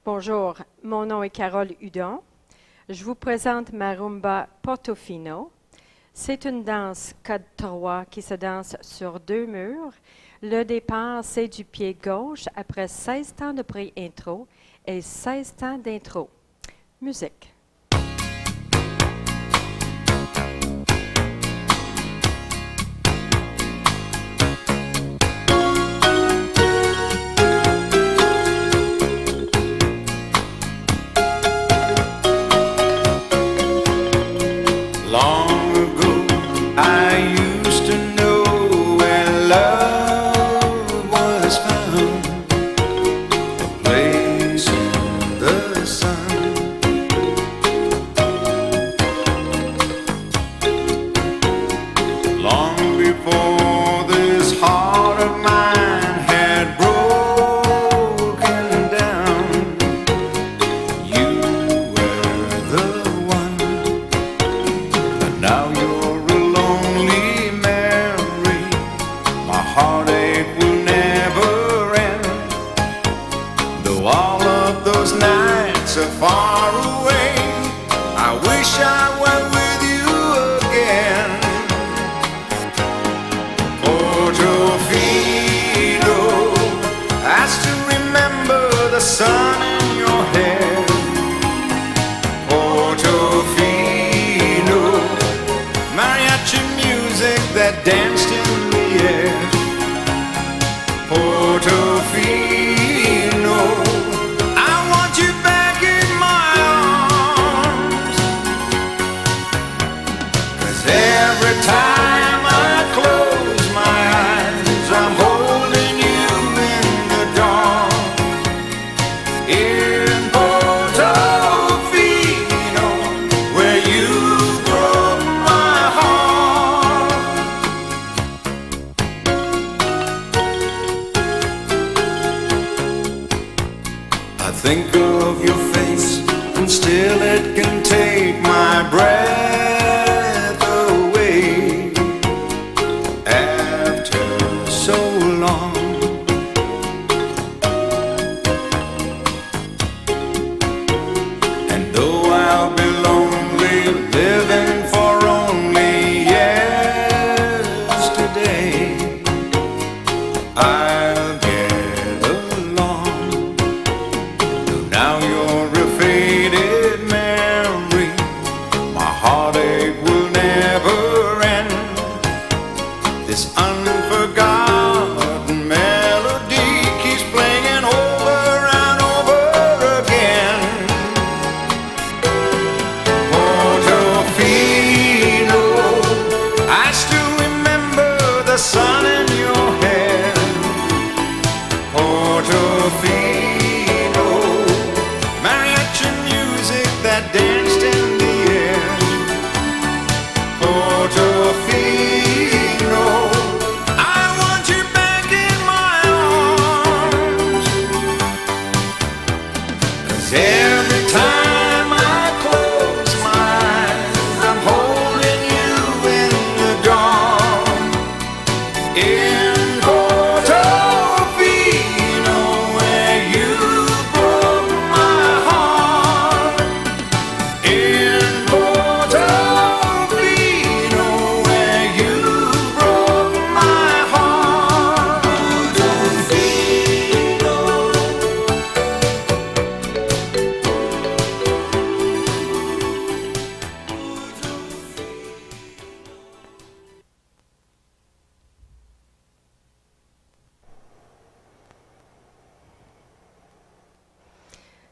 Bonjour, mon nom est Carole Hudon. Je vous présente ma rumba Portofino. C'est une danse code 3 qui se danse sur 2 murs. Le départ, c'est du pied gauche après 16 temps de pré-intro et 16 temps d'intro. Musique.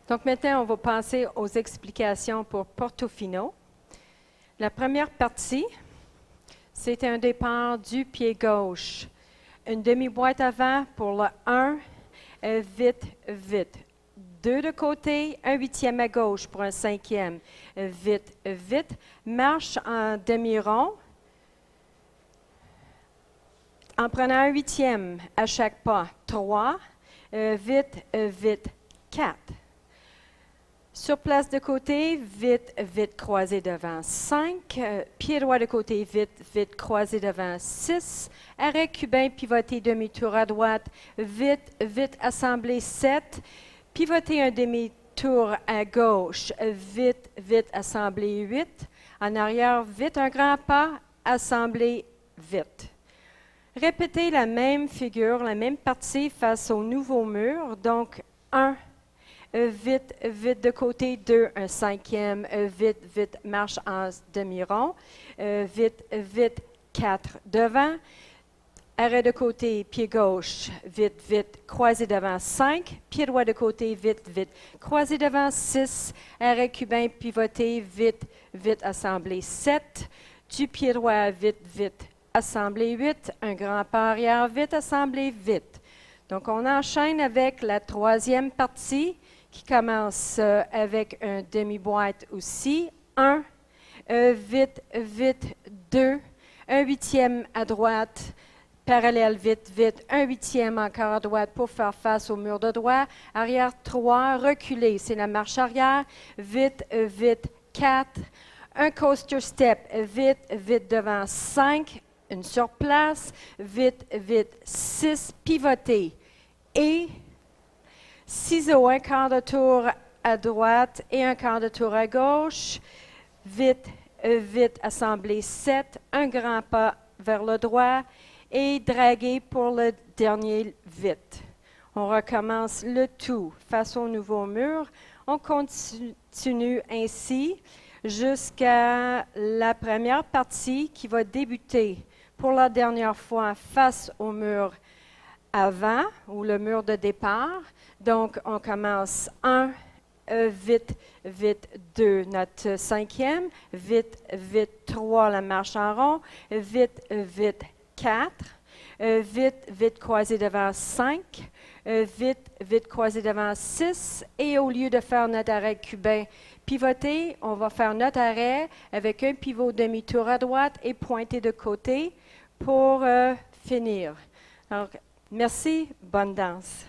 Donc maintenant, on va passer aux explications pour Portofino. La première partie, c'est un départ du pied gauche. Une demi-boîte avant pour le 1, vite, vite. 2 de côté, un 8e à gauche pour un 5e. Vite, vite. Marche en demi-rond en prenant un 8e à chaque pas. 3, vite, vite, 4. Sur place de côté, vite, vite, croisé devant. 5, pied droit de côté, vite, vite, croisé devant. 6, arrêt cubain, pivoté, demi-tour à droite. Vite, vite, assemblé. 7, pivoter un tour à gauche, vite, vite, assemblée 8. En arrière, vite, un grand pas, assemblée vite. Répétez la même figure, la même partie face au nouveau mur. Donc, 1, vite, vite de côté, 2, un cinquième, vite, vite, marche en demi-rond, vite, vite, 4 devant, arrêt de côté, pied gauche, vite, vite, croisé devant, 5, pied droit de côté, vite, vite, croisé devant, 6, arrêt cubain, pivoté, vite, vite, assemblé, 7, du pied droit, vite, vite, assemblée 8, un grand pas arrière, vite, assemblée vite. Donc, on enchaîne avec la troisième partie qui commence avec un demi-boîte aussi. 1, vite, vite, 2, un huitième à droite, parallèle, vite, vite, un huitième encore à droite pour faire face au mur de droit. Arrière 3, reculer, c'est la marche arrière, vite, vite, 4, un coaster step, vite, vite devant 5, une surplace, vite, vite, 6, pivoter et ciseaux, un quart de tour à droite et un quart de tour à gauche, vite, vite, assemblée 7, un grand pas vers le droit et draguer pour le dernier vite. On recommence le tout face au nouveau mur. On continue ainsi jusqu'à la première partie qui va débuter pour la dernière fois face au mur avant ou le mur de départ. Donc, on commence 1, vite, vite, 2, notre cinquième, vite, vite, 3, la marche en rond, vite, vite, 4, vite, vite, croisé devant 5, vite, vite, croisé devant 6, et au lieu de faire notre arrêt cubain pivoté, on va faire notre arrêt avec un pivot demi-tour à droite et pointé de côté pour finir. Alors, merci, bonne danse.